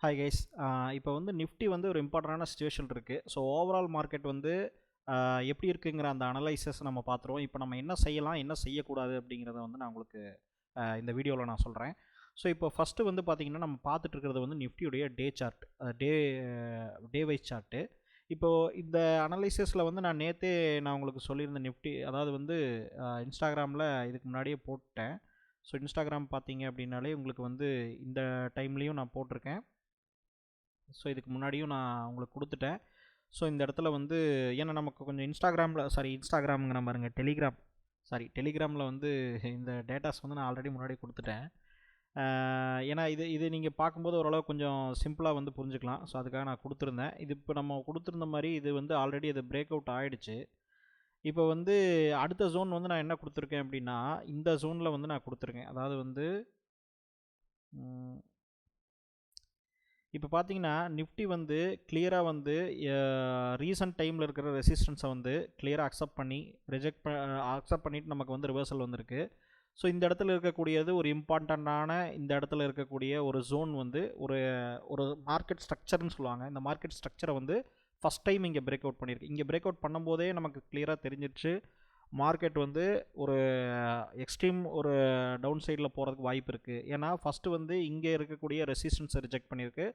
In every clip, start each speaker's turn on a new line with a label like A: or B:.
A: Hi guys. இப்போ வந்து Nifty வந்து ஒரு இம்பார்ட்டண்டான சிச்சுவேஷன் இருக்குது. ஸோ ஓவரால் மார்க்கெட் வந்து எப்படி இருக்குங்கிற அந்த அனலைசஸ் நம்ம பார்த்துருவோம். இப்போ நம்ம என்ன செய்யலாம், என்ன செய்யக்கூடாது அப்படிங்கிறத வந்து நான் உங்களுக்கு இந்த வீடியோவில் நான் சொல்கிறேன். ஸோ இப்போ ஃபஸ்ட்டு வந்து பார்த்திங்கன்னா நம்ம பார்த்துட்டு இருக்கிறது வந்து நிஃப்டியுடைய day chart, day wise chart. இப்போது இந்த அனலைசிஸில் வந்து நான் உங்களுக்கு சொல்லியிருந்தேன். நிஃப்டி அதாவது வந்து இன்ஸ்டாகிராமில் இதுக்கு முன்னாடியே போட்டேன். ஸோ இன்ஸ்டாகிராம் பார்த்தீங்க அப்படின்னாலே உங்களுக்கு வந்து இந்த டைம்லேயும் நான் போட்டிருக்கேன். ஸோ இதுக்கு முன்னாடியும் நான் உங்களுக்கு கொடுத்துட்டேன். ஸோ இந்த இடத்துல வந்து ஏன்னா நமக்கு கொஞ்சம் இன்ஸ்டாகிராமுங்கிற பாருங்க, டெலிகிராமில் வந்து இந்த டேட்டாஸ் வந்து நான் ஆல்ரெடி முன்னாடி கொடுத்துட்டேன். ஏன்னா இது நீங்கள் பார்க்கும்போது ஓரளவு கொஞ்சம் சிம்பிளாக வந்து புரிஞ்சுக்கலாம். ஸோ அதுக்காக நான் கொடுத்துருந்தேன். இது இப்போ நம்ம கொடுத்துருந்த மாதிரி இது வந்து ஆல்ரெடி அது பிரேக் அவுட் ஆகிடுச்சு. இப்போ வந்து அடுத்த ஜோன் வந்து நான் என்ன கொடுத்துருக்கேன் அப்படின்னா, இந்த ஜோனில் வந்து நான் கொடுத்துருக்கேன். அதாவது வந்து இப்போ பார்த்தீங்கன்னா நிஃப்டி வந்து கிளியராக வந்து ரீசன்ட் டைமில் இருக்கிற ரெசிஸ்டன்ஸை வந்து கிளியராக அக்செப்ட் பண்ணிவிட்டு நமக்கு வந்து ரிவர்சல் வந்திருக்கு. ஸோ இந்த இடத்துல இருக்கக்கூடியது ஒரு இம்பார்ட்டண்ட்டான இந்த இடத்துல இருக்கக்கூடிய ஒரு ஜோன் வந்து ஒரு மார்க்கெட் ஸ்ட்ரக்சர்னு சொல்லுவாங்க. இந்த மார்க்கெட் ஸ்ட்ரக்சரை வந்து ஃபஸ்ட் டைம் இங்கே பிரேக் அவுட் பண்ணியிருக்கு. இங்கே பிரேக் அவுட் பண்ணும்போதே நமக்கு கிளியராக தெரிஞ்சிடுச்சு மார்க்கெட் வந்து ஒரு எக்ஸ்ட்ரீம் ஒரு டவுன் சைடில் போகிறதுக்கு வாய்ப்பு இருக்குது. ஏன்னா ஃபஸ்ட்டு வந்து இங்கே இருக்கக்கூடிய ரெசிஸ்டன்ஸை ரிஜெக்ட் பண்ணியிருக்கு.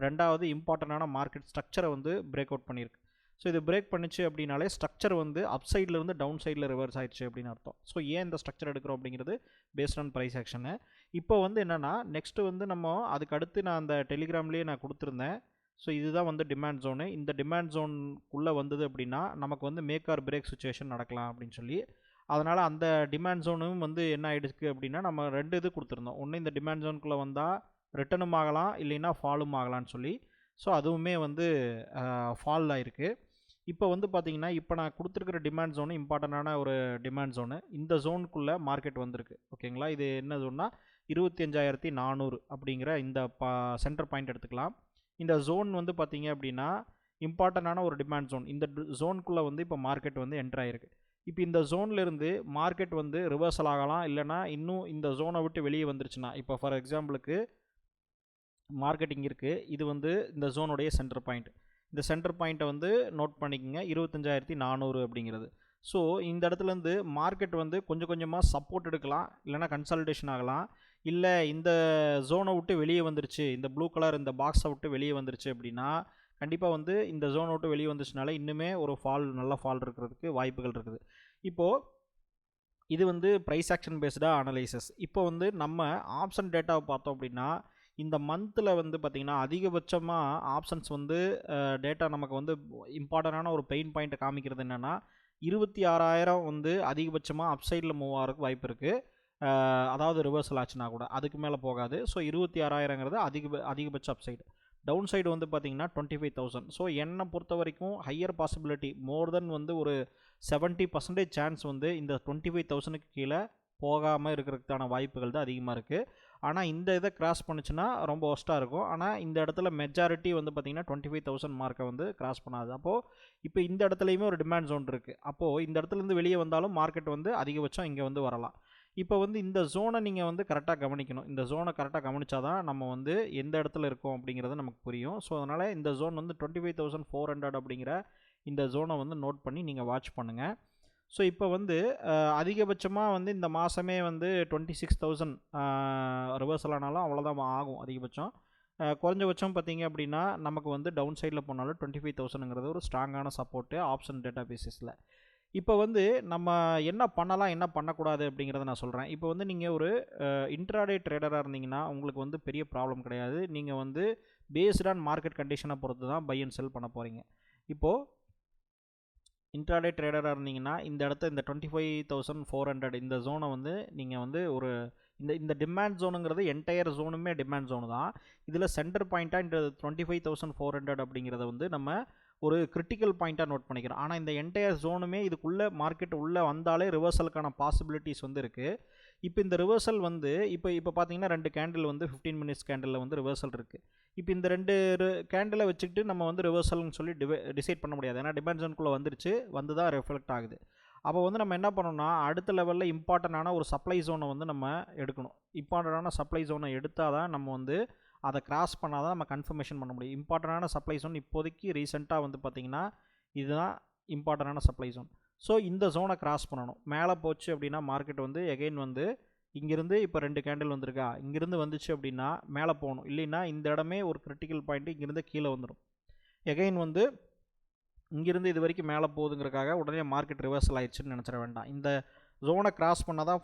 A: ரெண்டாவது இம்பார்ட்டண்டான மார்க்கெட் ஸ்ட்ரக்சரை வந்து பிரேக் அவுட் பண்ணியிருக்கு. ஸோ இது பிரேக் பண்ணிச்சு அப்படின்னாலே ஸ்ட்ரக்சர் வந்து அப் சைட்லேருந்து டவுன் சைடில் ரிவர்ஸ் ஆயிடுச்சு அப்படின்னு அர்த்தம். ஸோ ஏன் இந்த ஸ்ட்ரக்சர் எடுக்கிறோம் அப்படிங்கிறது பேஸ்ட் ஆன் ப்ரைஸ் ஆக்ஷனு. இப்போ வந்து என்னென்னா நெக்ஸ்ட்டு வந்து நம்ம அதுக்கு அடுத்து நான் அந்த டெலிகிராம்லேயே நான் கொடுத்துருந்தேன். ஸோ இதுதான் வந்து டிமாண்ட் ஜோனு. இந்த டிமாண்ட் ஜோனுக்குள்ளே வந்தது அப்படின்னா நமக்கு வந்து மேக் ஆர் பிரேக் சுச்சுவேஷன் நடக்கலாம் அப்படின்னு சொல்லி, அதனால் அந்த டிமாண்ட் ஜோனும் வந்து என்ன ஆகிடுச்சு அப்படின்னா நம்ம 2 இது கொடுத்துருந்தோம். ஒன்று இந்த டிமாண்ட் ஜோனுக்குள்ளே வந்தால் ரிட்டனும் ஆகலாம், இல்லைன்னா ஃபாலும் ஆகலான்னு சொல்லி. ஸோ அதுவுமே வந்து ஃபால் ஆகிருக்கு. இப்போ வந்து பார்த்திங்கன்னா இப்போ நான் கொடுத்துருக்கிற டிமாண்ட் ஜோனு இம்பார்ட்டண்டான ஒரு டிமாண்ட் ஜோனு. இந்த ஜோனுக்குள்ளே மார்க்கெட் வந்திருக்கு. ஓகேங்களா, இது என்ன ஜோன்னா 25,400 அப்படிங்கிற இந்த சென்டர் பாயிண்ட் எடுத்துக்கலாம். இந்த ஜோன் வந்து பார்த்திங்க அப்படின்னா இம்பார்ட்டண்டான ஒரு டிமாண்ட் ஜோன். இந்த ஜோனுக்குள்ளே வந்து இப்போ மார்க்கெட் வந்து என்ட்ரு ஆகிருக்கு. இப்போ இந்த ஜோன்லேருந்து மார்க்கெட் வந்து ரிவர்சல் ஆகலாம், இல்லைனா இன்னும் இந்த ஜோனை விட்டு வெளியே வந்துருச்சுன்னா, இப்போ ஃபார் எக்ஸாம்பிளுக்கு மார்க்கெட் இங்கே இருக்குது, இது வந்து இந்த ஜோனுடைய சென்டர் பாயிண்ட். இந்த சென்டர் பாயிண்ட்டை வந்து நோட் பண்ணிக்கோங்க, 25,400 அப்படிங்கிறது. ஸோ இந்த இடத்துலேருந்து மார்க்கெட் வந்து கொஞ்சம் கொஞ்சமாக சப்போர்ட் எடுக்கலாம், இல்லைனா கன்சாலிடேஷன் ஆகலாம். இல்லை இந்த ஜோனை விட்டு வெளியே வந்துருச்சு, இந்த ப்ளூ கலர் இந்த பாக்ஸை விட்டு வெளியே வந்துருச்சு அப்படின்னா கண்டிப்பாக வந்து இந்த ஜோனை விட்டு வெளியே வந்துச்சுனால இன்னுமே ஒரு நல்ல ஃபால் இருக்கிறதுக்கு வாய்ப்புகள் இருக்குது. இப்போது இது வந்து ப்ரைஸ் ஆக்ஷன் பேஸ்டாக அனலைசஸ். இப்போ வந்து நம்ம ஆப்ஷன் டேட்டாவை பார்த்தோம் அப்படின்னா இந்த மந்தில் வந்து பார்த்திங்கன்னா அதிகபட்சமாக ஆப்ஷன்ஸ் வந்து டேட்டா நமக்கு வந்து இம்பார்ட்டண்டான ஒரு பெயின் பாயிண்ட்டை காமிக்கிறது என்னென்னா 26,000 வந்து அதிகபட்சமாக அப்சைடில் மூவ் ஆகிறதுக்கு வாய்ப்பு இருக்குது. அதாவது ரிவர்சல் ஆச்சுன்னா கூட அதுக்கு மேலே போகாது. ஸோ 26,000ங்கிறது அதிகபட்ச அப்சைடு. டவுன் சைடு வந்து பார்த்திங்கன்னா 25,000. ஸோ என்னை பொறுத்த வரைக்கும் ஹையர் பாசிபிலிட்டி மோர் தென் வந்து ஒரு 70% சான்ஸ் வந்து இந்த 25,000க்கு கீழே போகாமல் இருக்கிறதுக்கான வாய்ப்புகள் தான் அதிகமாக இருக்குது. ஆனால் இந்த இதை கிராஸ் பண்ணிச்சுன்னா ரொம்ப ஒஸ்ட்டாக இருக்கும். ஆனால் இந்த இடத்துல மெஜாரிட்டி வந்து பார்த்திங்கன்னா 25,000 மார்க்கை வந்து கிராஸ் பண்ணாது. அப்போது இப்போ இந்த இடத்துலையுமே ஒரு டிமாண்ட் ஜோன் இருக்குது. அப்போது இந்த இடத்துலேருந்து வெளியே வந்தாலும் மார்க்கெட் வந்து அதிகபட்சம் இங்கே வந்து வரலாம். இப்போ வந்து இந்த ஜோனை நீங்கள் வந்து கரெக்டாக கவனிக்கணும். இந்த ஜோனை கரெக்டாக கவனித்தா தான் நம்ம வந்து எந்த இடத்துல இருக்கோம் அப்படிங்கிறது நமக்கு புரியும். ஸோ அதனால் இந்த ஜோன் வந்து 25,400 அப்படிங்கிற இந்த ஜோனை வந்து நோட் பண்ணி நீங்கள் வாட்ச் பண்ணுங்கள். ஸோ இப்போ வந்து அதிகபட்சமாக வந்து இந்த மாதமே வந்து 26,000 ரிவர்சல் ஆனாலும் அவ்வளோதான் ஆகும் அதிகபட்சம். குறைஞ்சபட்சம் பார்த்திங்க அப்படின்னா நமக்கு வந்து டவுன் சைடில் போனாலும் 25,000ங்கிறது ஒரு ஸ்ட்ராங்கான சப்போர்ட்டு ஆப்ஷன் டேட்டா பேசிஸில். இப்போ வந்து நம்ம என்ன பண்ணலாம், என்ன பண்ணக்கூடாது அப்படிங்கிறத நான் சொல்கிறேன். இப்போ வந்து நீங்கள் ஒரு இன்ட்ராடே ட்ரேடராக இருந்தீங்கன்னா உங்களுக்கு வந்து பெரிய ப்ராப்ளம் கிடையாது. நீங்கள் வந்து பேஸ்ட் ஆன் மார்க்கெட் கண்டிஷனை பொறுத்து தான் பை அண்ட் செல் பண்ண போகிறீங்க. இப்போது இன்ட்ராடே ட்ரேடராக இருந்தீங்கன்னா இந்த இடத்த இந்த 25,400 இந்த ஜோனை வந்து நீங்கள் வந்து ஒரு இந்த டிமாண்ட் ஜோனுங்கிறது என்டையர் ஜோனுமே டிமாண்ட் ஜோனு தான். இதில் சென்டர் பாயிண்ட்டாக இந்த 25,400 அப்படிங்கிறத வந்து நம்ம ஒரு கிரிட்டிக்கல் பாயிண்ட்டாக நோட் பண்ணிக்கிறோம். ஆனால் இந்த என்டையர் ஜோனுமே இதுக்குள்ளே மார்க்கெட் உள்ளே வந்தாலே ரிவர்சலுக்கான பாசிபிலிட்டிஸ் வந்து இருக்குது. இப்போ இந்த ரிவர்சல் வந்து இப்போ பார்த்தீங்கன்னா 2 கேண்டில் வந்து 15 மினிட்ஸ் கேண்டிலில் வந்து ரிவர்சல் இருக்குது. இப்போ இந்த 2 கேண்டிலை வச்சுக்கிட்டு நம்ம வந்து ரிவர்சல்னு சொல்லி டிசைட் பண்ண முடியாது. ஏன்னா டிமாண்ட் ஜோனுக்குள்ளே வந்துருச்சு, வந்து தான் ரிஃப்ளெக்ட் ஆகுது. அப்போ வந்து நம்ம என்ன பண்ணணும்னா அடுத்த லெவலில் இம்பார்ட்டண்டான ஒரு சப்ளை ஜோனை வந்து நம்ம எடுக்கணும். இம்பார்ட்டண்டான சப்ளை ஜோனை எடுத்தால் தான் நம்ம வந்து அதை கிராஸ் பண்ணால் தான் நம்ம கன்ஃபர்மேஷன் பண்ண முடியும். இம்பார்ட்டண்டான சப்ளை ஜோன் இப்போதைக்கு ரீசெண்டாக வந்து பார்த்திங்கன்னா இதுதான் இம்பார்ட்டண்டான சப்ளை ஜோன். ஸோ இந்த ஜோனை கிராஸ் பண்ணணும். மேலே போச்சு அப்படின்னா மார்க்கெட் வந்து எகைன் வந்து இங்கேருந்து இப்போ 2 கேண்டில் வந்திருக்கா, இங்கேருந்து வந்துச்சு அப்படின்னா மேலே போகணும். இல்லைன்னா இந்த இடமே ஒரு கிரிட்டிக்கல் பாயிண்ட்டு, இங்கேருந்து கீழே வந்துடும். எகைன் வந்து இங்கேருந்து இது வரைக்கும் மேலே போகுதுங்கிறக்காக உடனே மார்க்கெட் ரிவர்சல் ஆயிடுச்சுன்னு நினச்சிட வேண்டாம். இந்த ஜோனை கிராஸ் பண்ணால் தான்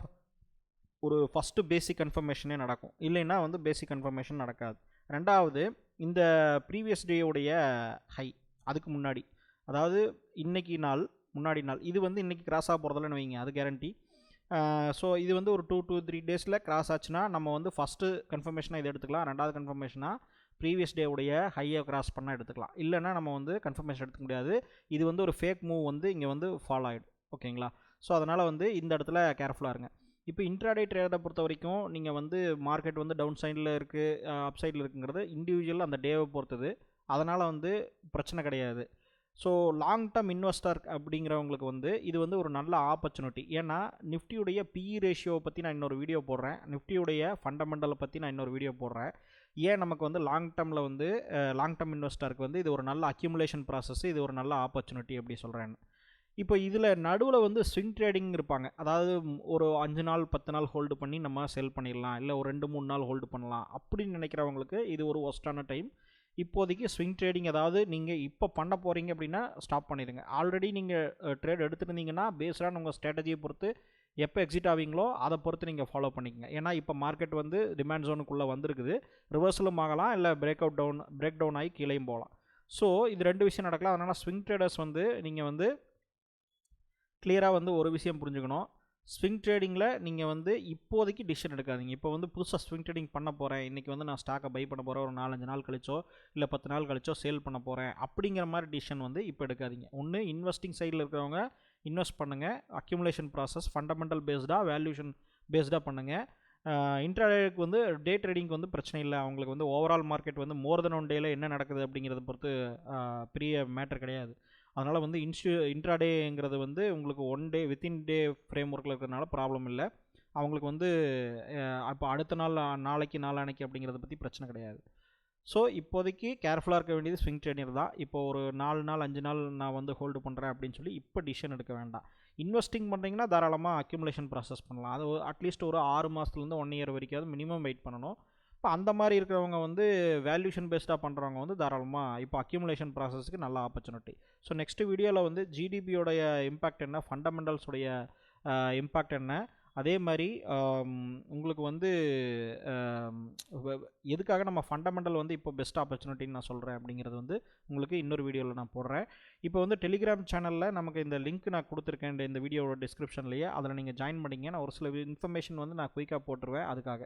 A: ஒரு ஃபஸ்ட்டு பேசிக் கன்ஃபர்மேஷனே நடக்கும். இல்லைன்னா வந்து பேசிக் கன்ஃபர்மேஷன் நடக்காது. ரெண்டாவது, இந்த ப்ரீவியஸ் டேவுடைய ஹை அதுக்கு முன்னாடி, அதாவது இன்றைக்கி நாள் முன்னாடி நாள், இது வந்து இன்றைக்கி கிராஸ் ஆக போகிறதில்லன்னு வைங்க, அது கேரண்டி. ஸோ இது வந்து ஒரு 2 to 3 டேஸில் கிராஸ் ஆச்சுன்னா நம்ம வந்து ஃபஸ்ட்டு கன்ஃபர்மேஷனாக இதை எடுத்துக்கலாம். ரெண்டாவது கன்ஃபர்மேஷனாக ப்ரீவியஸ் டேவுடைய ஹையை கிராஸ் பண்ணால் எடுத்துக்கலாம். இல்லைன்னா நம்ம வந்து கன்ஃபர்மேஷன் எடுத்துக்க முடியாது. இது வந்து ஒரு ஃபேக் மூவ் வந்து இங்கே வந்து ஃபாலோ ஆகிடும். ஓகேங்களா? ஸோ அதனால் வந்து இந்த இடத்துல கேர்ஃபுல்லாக இருங்க. இப்போ இன்ட்ராடே ட்ரேடை பொறுத்த வரைக்கும் நீங்கள் வந்து மார்க்கெட் வந்து டவுன் சைடில் இருக்குது, அப் சைடில் இருக்குங்கிறது இண்டிவிஜுவல் அந்த டேவை பொறுத்தது. அதனால் வந்து பிரச்சனை கிடையாது. ஸோ லாங் டேர்ம் இன்வெஸ்டர் அப்படிங்கிறவங்களுக்கு வந்து இது வந்து ஒரு நல்ல ஆப்பர்ச்சுனிட்டி. ஏன்னா நிஃப்டியுடைய பிஇ ரேஷியோவை பற்றி நான் இன்னொரு வீடியோ போடுறேன், நிஃப்டியுடைய ஃபண்டமெண்டலை பற்றி நான் இன்னொரு வீடியோ போடுறேன். ஏன் நமக்கு வந்து லாங் டேர்மில் வந்து லாங் டேர்ம் இன்வெஸ்டருக்கு வந்து இது ஒரு நல்ல அக்யூமுலேஷன் ப்ராசஸ், இது ஒரு நல்ல ஆப்பர்ச்சுனிட்டி அப்படி சொல்கிறேன்னு. இப்போ இதில் நடுவில் வந்து ஸ்விங் ட்ரேடிங் இருப்பாங்க. அதாவது ஒரு 5 நாள் 10 நாள் ஹோல்டு பண்ணி நம்ம செல் பண்ணிடலாம், இல்லை ஒரு 2-3 நாள் ஹோல்டு பண்ணலாம் அப்படின்னு நினைக்கிறவங்களுக்கு இது ஒரு ஒஸ்டான டைம். இப்போதைக்கு ஸ்விங் ட்ரேடிங், அதாவது நீங்கள் இப்போ பண்ண போகிறீங்க அப்படின்னா ஸ்டாப் பண்ணிடுங்க. ஆல்ரெடி நீங்கள் ட்ரேட் எடுத்துருந்தீங்கன்னா பேஸ்டான உங்கள் ஸ்ட்ராட்டஜியை பொறுத்து எப்போ எக்ஸிட் ஆவீங்களோ அதை பொறுத்து நீங்கள் ஃபாலோ பண்ணிக்கங்க. ஏன்னா இப்போ மார்க்கெட் வந்து டிமாண்ட் ஜோனுக்குள்ளே வந்திருக்குது, ரிவர்சலும் ஆகலாம், இல்லை பிரேக் டவுன் ஆகி கீழேயும் போகலாம். ஸோ இது 2 விஷயம் நடக்கலாம். அதனால் ஸ்விங் ட்ரேடர்ஸ் வந்து நீங்கள் வந்து கிளியராக வந்து ஒரு விஷயம் புரிஞ்சுக்கணும். ஸ்விங் ட்ரேடிங்கில் நீங்கள் வந்து இப்போதைக்கு டிசிஷன் எடுக்காதீங்க. இப்போ வந்து புதுசாக ஸ்விங் ட்ரேடிங் பண்ண போகிறேன், இன்றைக்கி வந்து நான் ஸ்டாக்கை பை பண்ண போகிறேன், ஒரு 4-5 நாள் கழிச்சோ இல்லை 10 நாள் கழிச்சோ சேல் பண்ண போகிறேன் அப்படிங்கிற மாதிரி டிசிஷன் வந்து இப்போ எடுக்காதீங்க. ஒன்று இன்வெஸ்டிங் சைடில் இருக்கிறவங்க இன்வெஸ்ட் பண்ணுங்கள், அக்யூமுலேஷன் ப்ராசஸ் ஃபண்டமெண்டல் பேஸ்டாக வேல்யூஷன் பேஸ்டாக பண்ணுங்கள். இன்ட்ராடேக்கு வந்து டே ட்ரேடிங்க்கு வந்து பிரச்சனை இல்லை. அவங்களுக்கு வந்து ஓவரால் மார்க்கெட் வந்து மோர் தென் 1 டேயில் என்ன நடக்குது அப்படிங்கிறத பொறுத்து பெரிய மேட்டர் கிடையாது. அதனால் வந்து இன்ட்ராடேங்கிறது வந்து உங்களுக்கு 1 டே வித்தின் டே ஃப்ரேம் ஒர்க்கில் இருக்கிறதுனால ப்ராப்ளம் இல்லை. அவங்களுக்கு வந்து அப்போ அடுத்த நாள் நாளைக்கு நாளானைக்கு அப்படிங்கிறத பற்றி பிரச்சனை கிடையாது. ஸோ இப்போதைக்கு கேர்ஃபுல்லாக இருக்க வேண்டியது ஸ்விங் ட்ரேடர் தான். இப்போ ஒரு 4 நாள் 5 நாள் நான் வந்து ஹோல்டு பண்ணுறேன் அப்படின்னு சொல்லி இப்போ டிசிஷன் எடுக்க வேண்டாம். இன்வெஸ்டிங் பண்ணுறீங்கன்னா தாராளமாக அக்யூமுலேஷன் ப்ராசஸ் பண்ணலாம். அது அட்லீஸ்ட் ஒரு 6 மாதத்துலேருந்து 1 இயர் வரைக்கும் மினிமம் வெயிட் பண்ணணும். இப்போ அந்த மாதிரி இருக்கிறவங்க வந்து வேல்யூஷன் பேஸ்டாக பண்ணுறவங்க வந்து தாராளமாக இப்போ அக்யூமுலேஷன் ப்ராசஸ்க்கு நல்ல ஆப்பர்ச்சுனிட்டி. ஸோ நெக்ஸ்ட் வீடியோவில் வந்து ஜிடிபியோடைய இம்பாக்ட் என்ன, ஃபண்டமெண்டல்ஸுடைய இம்பாக்ட் என்ன, அதே மாதிரி உங்களுக்கு வந்து எதுக்காக நம்ம ஃபண்டமெண்டல் வந்து இப்போ பெஸ்ட் ஆப்பர்ச்சுனிட்டின்னு நான் சொல்கிறேன் அப்படிங்கிறது வந்து உங்களுக்கு இன்னொரு வீடியோவில் நான் போடுறேன். இப்போ வந்து டெலிகிராம் சேனலில் நமக்கு இந்த லிங்க் நான் கொடுத்துருக்கேன் இந்த வீடியோவோட டிஸ்கிரிப்ஷன்லேயே, அதில் நீங்கள் ஜாயின் பண்ணிங்க. நான் ஒரு சில இன்ஃபர்மேஷன் வந்து நான் குயிக்காக போட்டுருவேன் அதுக்காக.